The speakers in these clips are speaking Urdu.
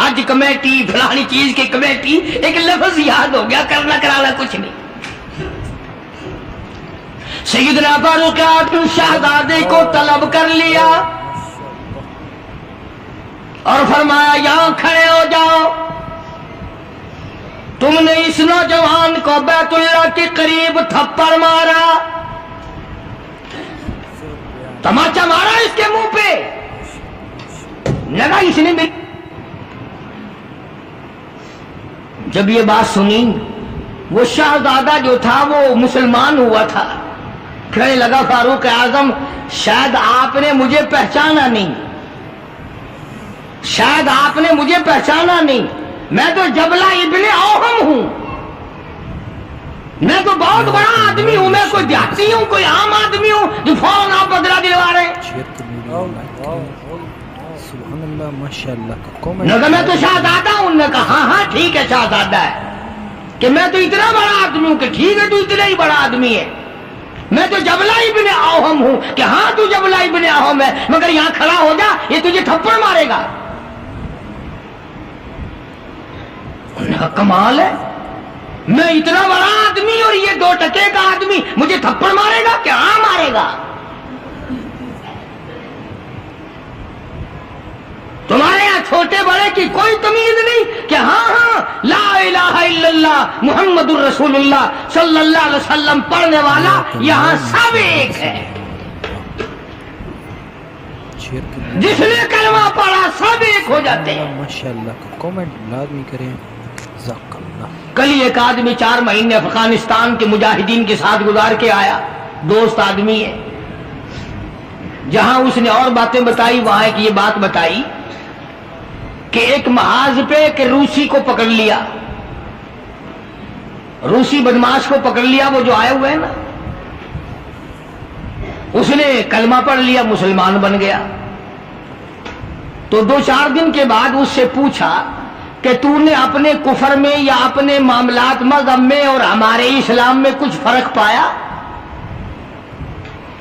حج کمیٹی فلانی چیز کی کمیٹی، ایک لفظ یاد ہو گیا، کرنا کرانا کچھ نہیں۔ سیدنا فاروق اعظم شہزادے کو طلب کر لیا اور فرمایا یہاں کھڑے ہو جاؤ، تم نے اس نوجوان کو بیت اللہ کے قریب تھپڑ مارا، تماچا مارا اس کے منہ پہ، لگا اس نے بھی۔ جب یہ بات سنی، وہ شہزادہ جو تھا وہ مسلمان ہوا تھا، کہنے لگا فاروق اعظم شاید آپ نے مجھے پہچانا نہیں، شاید آپ نے مجھے پہچانا نہیں، میں تو جبلہ ابن اوہم ہوں، میں تو بہت بڑا آدمی ہوں، میں کوئی دیہاتی ہوں، کوئی عام آدمی ہوں جو فوراً آپ بدلہ دلوا رہے ہیں۔ سبحان اللہ، ماشاءاللہ۔ نے کہا میں تو شہزادہ ہوں، نے کہا ہاں ٹھیک ہے شہزادہ ہے، کہ میں تو اتنا بڑا آدمی ہوں، کہ ٹھیک ہے تو اتنا ہی بڑا آدمی ہے، میں تو جبلہ ابن اوہم ہوں، کہ ہاں تو جبلہ ابن اوہم ہے، مگر یہاں کھڑا ہو جا، یہ تجھے تھپڑ مارے گا۔ انہوں نے کہا کمال ہے، میں اتنا بڑا آدمی اور یہ 2 ٹکے کا آدمی مجھے تھپڑ مارے گا، کہ ہاں مارے گا۔ تمہارے یہاں چھوٹے بڑے کی کوئی تمیز نہیں کہ ہاں ہاں لا الہ الا اللہ محمد الرسول اللہ صلی اللہ علیہ وسلم پڑھنے والا یہاں سب ایک ہے، جس نے کلمہ پڑھا سب ایک ہو جاتے ہیں۔ ماشاءاللہ کا کامنٹ لازمی کریں، جزاک اللہ۔ کل ہی ایک آدمی 4 مہینے افغانستان کے مجاہدین کے ساتھ گزار کے آیا، دوست آدمی ہے، جہاں اس نے اور باتیں بتائی وہاں ایک یہ بات بتائی کہ ایک محاذ پہ ایک روسی کو پکڑ لیا، روسی بدماش کو پکڑ لیا، وہ جو آئے ہوئے ہیں نا، اس نے کلمہ پڑھ لیا، مسلمان بن گیا۔ تو 2-4 دن کے بعد اس سے پوچھا کہ تو نے اپنے کفر میں یا اپنے معاملات مذہب میں اور ہمارے اسلام میں کچھ فرق پایا؟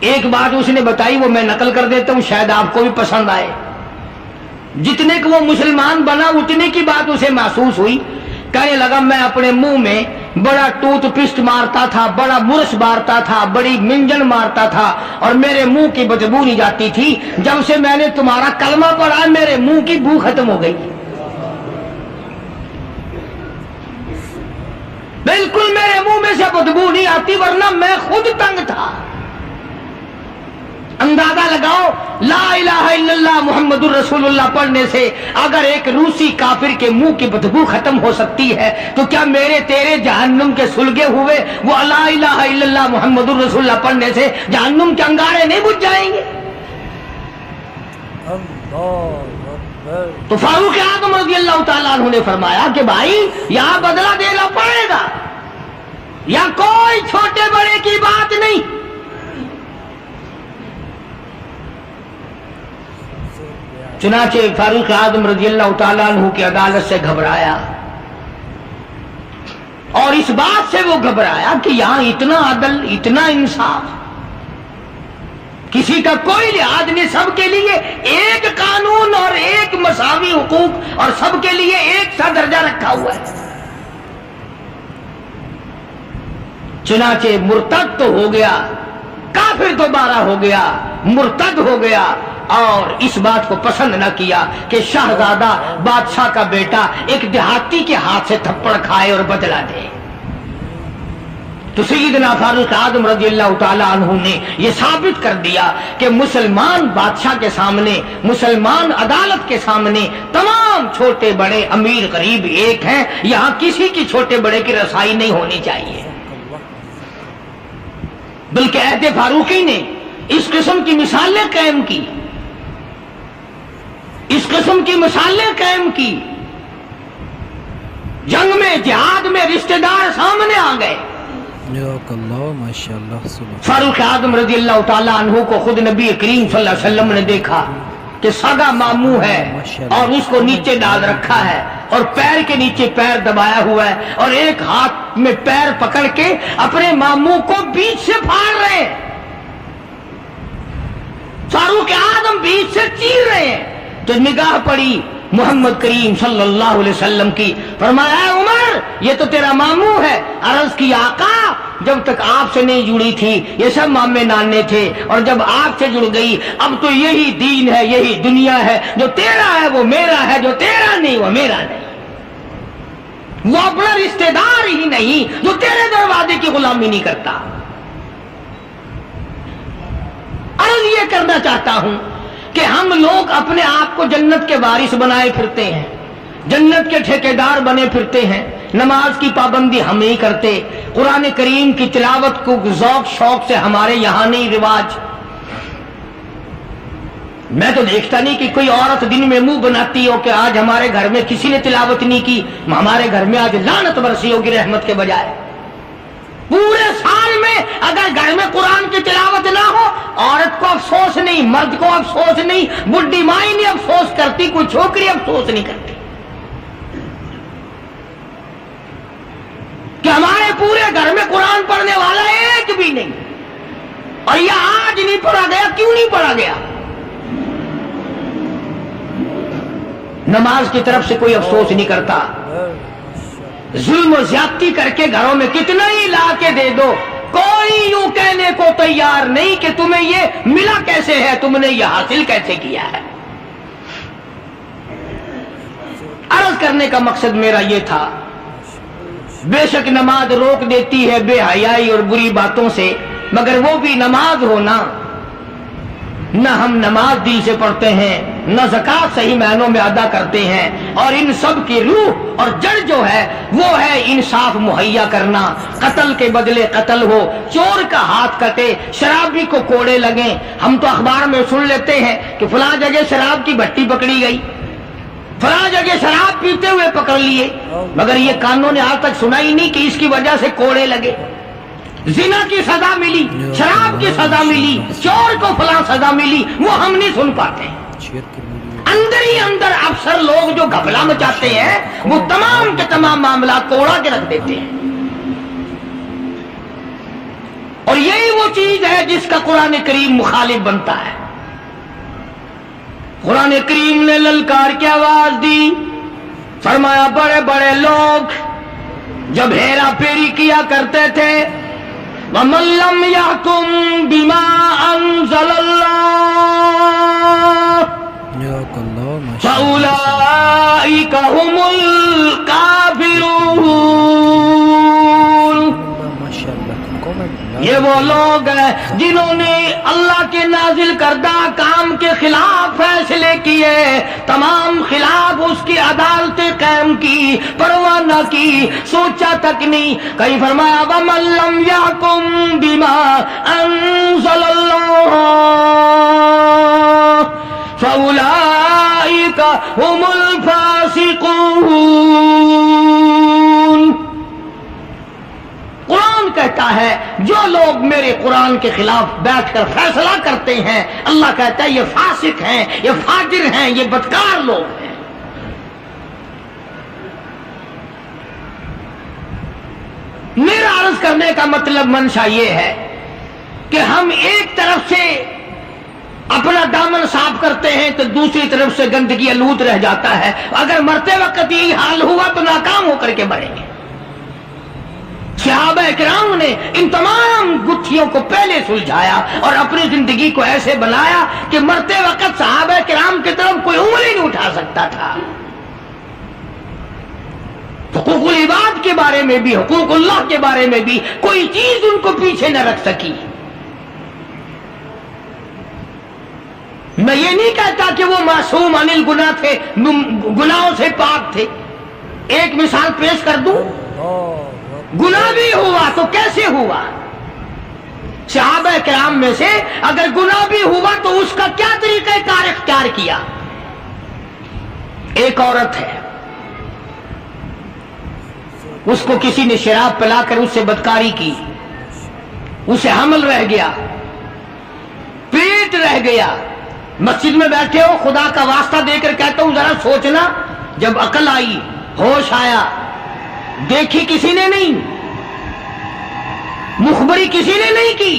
ایک بات اس نے بتائی، وہ میں نقل کر دیتا ہوں، شاید آپ کو بھی پسند آئے۔ جتنے کہ وہ مسلمان بنا اتنے کی بات اسے محسوس ہوئی، کہنے لگا میں اپنے منہ میں بڑا ٹوتھ پسٹ مارتا تھا، بڑا برش مارتا تھا، بڑی منجن مارتا تھا، اور میرے منہ کی بدبو نہیں جاتی تھی، جب سے میں نے تمہارا کلمہ پڑھا میرے منہ کی بو ختم ہو گئی، بالکل میرے منہ میں سے بدبو نہیں آتی، ورنہ میں خود تنگ تھا۔ اندازہ لگاؤ، لا الہ الا اللہ محمد الرسول اللہ پڑھنے سے اگر ایک روسی کافر کے منہ کی بدبو ختم ہو سکتی ہے تو کیا میرے تیرے جہنم کے سلگے ہوئے وہ لا الہ الا اللہ محمد الرسول اللہ پڑھنے سے جہنم کے انگارے نہیں بجھ جائیں گے؟ تو فاروق اعظم رضی اللہ تعالیٰ عنہ نے فرمایا کہ بھائی یہاں بدلہ دینا پڑے گا، یا کوئی چھوٹے بڑے کی بات نہیں۔ چنانچہ فاروق اعظم رضی اللہ تعالیٰ عنہ کی عدالت سے گھبرایا، اور اس بات سے وہ گھبرایا کہ یہاں اتنا عدل، اتنا انصاف، کسی کا کوئی لحاظ نہیں، سب کے لیے ایک قانون اور ایک مساوی حقوق، اور سب کے لیے ایک سا درجہ رکھا ہوا ہے۔ چنانچہ مرتد تو ہو گیا، کافر دوبارہ ہو گیا، مرتد ہو گیا، اور اس بات کو پسند نہ کیا کہ شہزادہ بادشاہ کا بیٹا ایک دیہاتی کے ہاتھ سے تھپڑ کھائے اور بدلہ دے۔ تو سیدنا فاروق اعظم رضی اللہ تعالی عنہ نے یہ ثابت کر دیا کہ مسلمان بادشاہ کے سامنے، مسلمان عدالت کے سامنے تمام چھوٹے بڑے امیر غریب ایک ہیں، یہاں کسی کی چھوٹے بڑے کی رسائی نہیں ہونی چاہیے۔ بلکہ عہد فاروقی نے اس قسم کی مثالیں قائم کی، اس قسم کی مثالیں قائم کی، جنگ میں جہاد میں رشتہ دار سامنے آ گئے۔ فاروق اعظم رضی اللہ تعالیٰ عنہ کو خود نبی کریم صلی اللہ علیہ وسلم نے دیکھا کہ سگا ماموں ہے اور اس کو نیچے ڈال رکھا ہے اور پیر کے نیچے پیر دبایا ہوا ہے اور ایک ہاتھ میں پیر پکڑ کے اپنے ماموں کو بیچ سے پھاڑ رہے ہیں، فاروق اعظم بیچ سے چیر رہے ہیں۔ تو نگاہ پڑی محمد کریم صلی اللہ علیہ وسلم کی، فرمایا اے عمر یہ تو تیرا ماموں ہے۔ عرض کی آقا جب تک آپ سے نہیں جڑی تھی یہ سب مامے نانے تھے، اور جب آپ سے جڑ گئی اب تو یہی دین ہے، یہی دنیا ہے، جو تیرا ہے وہ میرا ہے، جو تیرا نہیں وہ میرا نہیں۔ وہ اپنا رشتہ دار ہی نہیں جو تیرے دروازے کی غلامی نہیں کرتا۔ عرض یہ کرنا چاہتا ہوں کہ ہم لوگ اپنے آپ کو جنت کے وارث بنائے پھرتے ہیں، جنت کے ٹھیکیدار بنے پھرتے ہیں، نماز کی پابندی ہم نہیں کرتے، قرآن کریم کی تلاوت کو ذوق شوق سے ہمارے یہاں نہیں رواج۔ میں تو دیکھتا نہیں کہ کوئی عورت دن میں منہ بناتی ہو کہ آج ہمارے گھر میں کسی نے تلاوت نہیں کی، ہمارے گھر میں آج لعنت برسی ہوگی رحمت کے بجائے۔ پورے سال میں اگر گھر میں قرآن کی تلاوت نہ ہو، عورت کو افسوس نہیں، مرد کو افسوس نہیں، بڈھی مائی نہیں افسوس کرتی، کوئی چھوکری افسوس نہیں کرتی کہ ہمارے پورے گھر میں قرآن پڑھنے والا ایک بھی نہیں، اور یہ آج نہیں پڑھا گیا۔ کیوں نہیں پڑھا گیا؟ نماز کی طرف سے کوئی افسوس نہیں کرتا۔ ظلم و زیادتی کر کے گھروں میں کتنا ہی لا کے دے دو، کوئی یوں کہنے کو تیار نہیں کہ تمہیں یہ ملا کیسے ہے، تم نے یہ حاصل کیسے کیا ہے۔ عرض کرنے کا مقصد میرا یہ تھا، بے شک نماز روک دیتی ہے بے حیائی اور بری باتوں سے، مگر وہ بھی نماز ہونا، نہ ہم نماز دل سے پڑھتے ہیں، نہ زکوٰۃ صحیح معنوں میں ادا کرتے ہیں، اور ان سب کی روح اور جڑ جو ہے وہ ہے انصاف مہیا کرنا۔ قتل کے بدلے قتل ہو، چور کا ہاتھ کٹے، شرابی کو کوڑے لگیں۔ ہم تو اخبار میں سن لیتے ہیں کہ فلاں جگہ شراب کی بھٹی پکڑی گئی، فلاں جگہ شراب پیتے ہوئے پکڑ لیے، مگر یہ کانوں نے آج تک سنا ہی نہیں کہ اس کی وجہ سے کوڑے لگے۔ زنا کی سزا ملی، شراب کی سزا ملی، چور کو فلاں سزا ملی، وہ ہم نہیں سن پاتے۔ اندر ہی اندر افسر لوگ جو گھپلا مچاتے ہیں وہ تمام کے تمام معاملات کو اڑا کے رکھ دیتے ہیں، اور یہی وہ چیز ہے جس کا قرآن کریم مخالف بنتا ہے۔ قرآن کریم نے للکار کی آواز دی، فرمایا بڑے بڑے لوگ جب ہیرا پھیری کیا کرتے تھے، وَمَن لَّمْ يَحْكُم بِمَا أَنزَلَ اللَّهُ فَأُولَٰئِكَ هُمُ الْكَافِرُونَ۔ یہ وہ لوگ ہیں جنہوں نے اللہ کے نازل کردہ کام کے خلاف فیصلے کیے، تمام خلاف اس کی عدالتیں قائم کی، پرواہ نہ کی، سوچا تک نہیں۔ کہیں فرمایا وَمَن لَّمْ يَحْكُم بِمَا أَنزَلَ اللَّهُ فَأُولَٰئِكَ هُمُ الْفَاسِقُونَ۔ قرآن کہتا ہے جو لوگ میرے قرآن کے خلاف بیٹھ کر فیصلہ کرتے ہیں، اللہ کہتا ہے یہ فاسق ہیں، یہ فاجر ہیں، یہ بدکار لوگ ہیں۔ میرا عرض کرنے کا مطلب منشا یہ ہے کہ ہم ایک طرف سے اپنا دامن صاف کرتے ہیں تو دوسری طرف سے گندگی آلود رہ جاتا ہے۔ اگر مرتے وقت یہی حال ہوا تو ناکام ہو کر کے مریں گے۔ صحابہ کرام نے ان تمام گتھیوں کو پہلے سلجھایا اور اپنی زندگی کو ایسے بنایا کہ مرتے وقت صحابہ کرام کی طرف کوئی انگلی نہیں اٹھا سکتا تھا۔ حقوق العباد کے بارے میں بھی، حقوق اللہ کے بارے میں بھی کوئی چیز ان کو پیچھے نہ رکھ سکی۔ میں یہ نہیں کہتا کہ وہ معصوم عن الگناہ تھے، گناہوں سے پاک تھے۔ ایک مثال پیش کر دوں، گناہ بھی ہوا تو کیسے ہوا؟ صحابہ کرام میں سے اگر گناہ بھی ہوا تو اس کا کیا طریقہ کار اختیار کیا؟ ایک عورت ہے، اس کو کسی نے شراب پلا کر اس سے بدکاری کی، اسے حمل رہ گیا، پیٹ رہ گیا۔ مسجد میں بیٹھے ہو، خدا کا واسطہ دے کر کہتا ہوں ذرا سوچنا، جب عقل آئی، ہوش آیا، دیکھی کسی نے نہیں، مخبری کسی نے نہیں کی،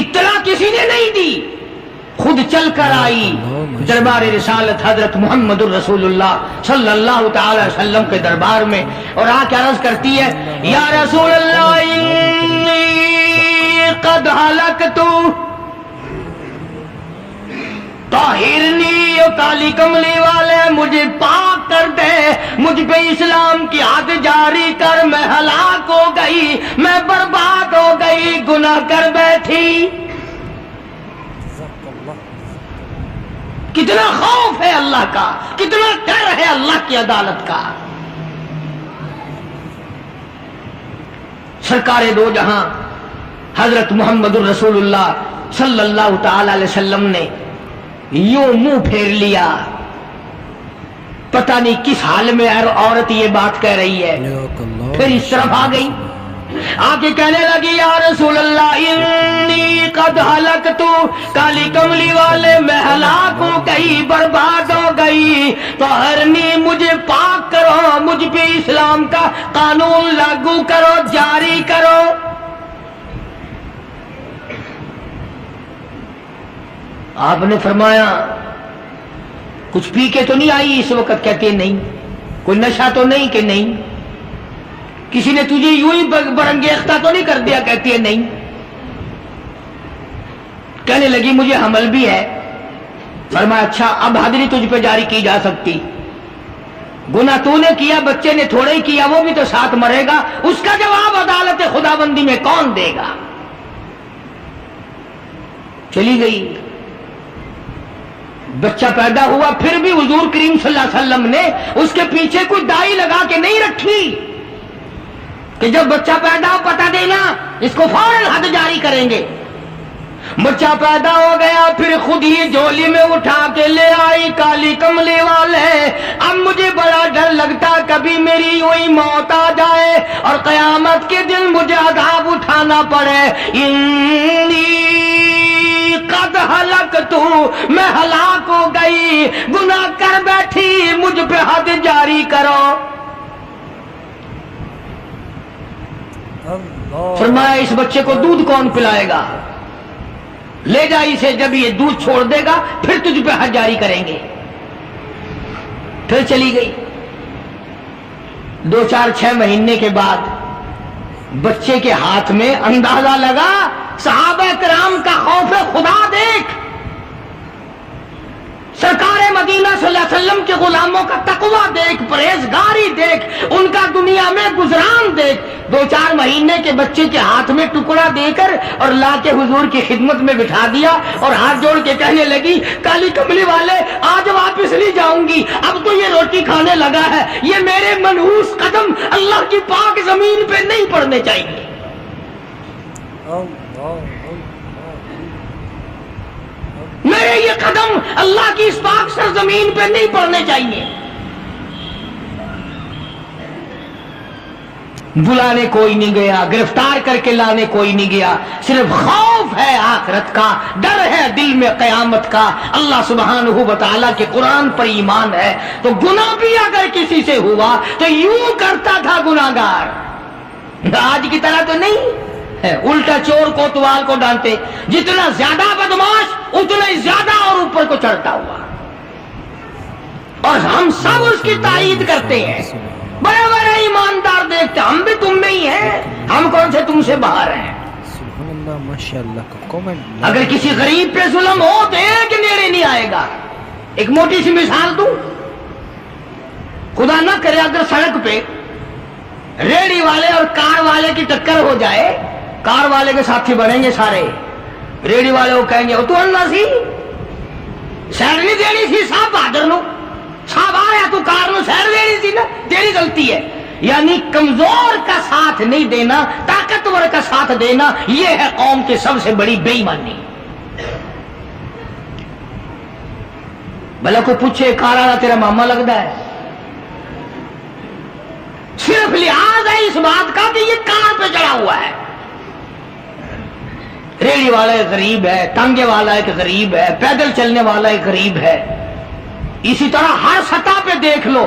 اطلاع کسی نے نہیں دی، خود چل کر آئی دربار رسالت حضرت محمد الرسول اللہ صلی اللہ تعالی وسلم کے دربار میں، اور آ کے عرض کرتی ہے یا رسول اللہ انی قد ہلکت طاہرنی، کالی کملی والے مجھے پاک کر دے، مجھ پہ اسلام کی حد جاری کر، میں ہلاک ہو گئی، میں برباد ہو گئی، گناہ کر بیٹھی۔ کتنا خوف ہے اللہ کا، کتنا ڈر ہے اللہ کی عدالت کا۔ سرکار دو جہاں حضرت محمد الرسول اللہ صلی اللہ تعالی علیہ وسلم نے یوں منہ پھیر لیا، پتہ نہیں کس حال میں عورت یہ بات کہہ رہی ہے، پھر اس طرف آ گئی، آ کے کہنے لگی یا رسول اللہ انی قد ہلکت، کالی کملی والے میں ہلاک ہو گئی، برباد ہو گئی، طہرنی مجھے پاک کرو، مجھ پہ اسلام کا قانون لاگو کرو، جاری کرو۔ آپ نے فرمایا کچھ پی کے تو نہیں آئی اس وقت؟ کہتی ہے نہیں۔ کوئی نشہ تو نہیں؟ کہ نہیں۔ کسی نے تجھے یوں ہی برنگیختہ تو نہیں کر دیا؟ کہتی ہے نہیں۔ کہنے لگی مجھے حمل بھی ہے۔ فرمایا اچھا اب حد نہیں تجھ پہ جاری کی جا سکتی، گناہ تو نے کیا، بچے نے تھوڑا ہی کیا، وہ بھی تو ساتھ مرے گا، اس کا جواب عدالت خداوندی میں کون دے گا؟ چلی گئی، بچہ پیدا ہوا، پھر بھی حضور کریم صلی اللہ علیہ وسلم نے اس کے پیچھے کوئی دائی لگا کے نہیں رکھی کہ جب بچہ پیدا ہو پتہ دینا، اس کو فوراً حد جاری کریں گے۔ بچہ پیدا ہو گیا، پھر خود ہی جھولی میں اٹھا کے لے آئی کالی کملی والے۔ اب مجھے بڑا ڈر لگتا کبھی میری یوں ہی موت آ جائے اور قیامت کے دن مجھے عذاب اٹھانا پڑے۔ انی قد ہلکت، میں ہلاک ہو گئی، گناہ کر بیٹھی، مجھ پہ حد جاری کرو۔ فرمایا اس بچے کو دودھ کون پلائے گا؟ لے جا اسے، جب یہ دودھ چھوڑ دے گا پھر تجھ پہ حد جاری کریں گے۔ پھر چلی گئی، 2-4-6 مہینے کے بعد بچے کے ہاتھ میں اندازہ لگا، صحابہ کرام کا خوف خدا دیکھ، سرکار مدینہ صلی اللہ علیہ وسلم کے غلاموں کا تقویٰ دیکھ، پرہیزگاری دیکھ، ان کا دنیا میں گزران دیکھ۔ 2-4 مہینے کے بچے کے ہاتھ میں ٹکڑا دے کر اور لا کے حضور کی خدمت میں بٹھا دیا اور ہاتھ جوڑ کے کہنے لگی کالی کملی والے آج واپس نہیں جاؤں گی، اب تو یہ روٹی کھانے لگا ہے، یہ میرے منحوس قدم اللہ کی پاک زمین پہ نہیں پڑنے چاہیے۔ میرے یہ قدم اللہ کی اس پاک سرزمین پہ نہیں پڑنے چاہیے۔ بلانے کوئی نہیں گیا، گرفتار کر کے لانے کوئی نہیں گیا، صرف خوف ہے آخرت کا، ڈر ہے دل میں قیامت کا، اللہ سبحانہ و تعالیٰ کے قرآن پر ایمان ہے۔ تو گناہ بھی اگر کسی سے ہوا تو یوں کرتا تھا گناہگار، آج کی طرح تو نہیں ہے، الٹا چور کوتوال کو ڈانتے، جتنا زیادہ بدماش اتنا ہی زیادہ اور اوپر کو چڑھتا ہوا، اور ہم سب اس کی تائید کرتے ہیں، بڑے بڑے ایماندار دیکھتے، ہم بھی تم میں ہی ہیں، ہم کون سے تم سے باہر ہیں۔ سبحان اللہ، ماشاءاللہ کا کامنٹ۔ اگر کسی غریب پہ ظلم ہو تو ایک نیڑے نہیں آئے گا۔ ایک موٹی سی مثال دوں، خدا نہ کرے اگر سڑک پہ ریڑھی والے اور کار والے کی ٹکر ہو جائے، کار والے کے ساتھی بنیں گے سارے، ریڑھی والے کو کہیں گے تو اللہ سی سیڈ نہیں دینی سی، صاحب بہادر نو صاحب آیا تو کار نو سیڈ دینی سی نا، تیری غلطی ہے۔ یعنی کمزور کا ساتھ نہیں دینا، طاقتور کا ساتھ دینا، یہ ہے قوم کی سب سے بڑی بے ایمانی۔ بھلا کو پوچھے کار والا تیرا ماما لگتا ہے، صرف لحاظ ہے اس بات کا کہ یہ کار پہ چڑھا ہوا ہے۔ ریڑھی والا ایک غریب ہے، ٹانگے والا ایک غریب ہے، پیدل چلنے والا ایک غریب ہے۔ اسی طرح ہر سطح پہ دیکھ لو،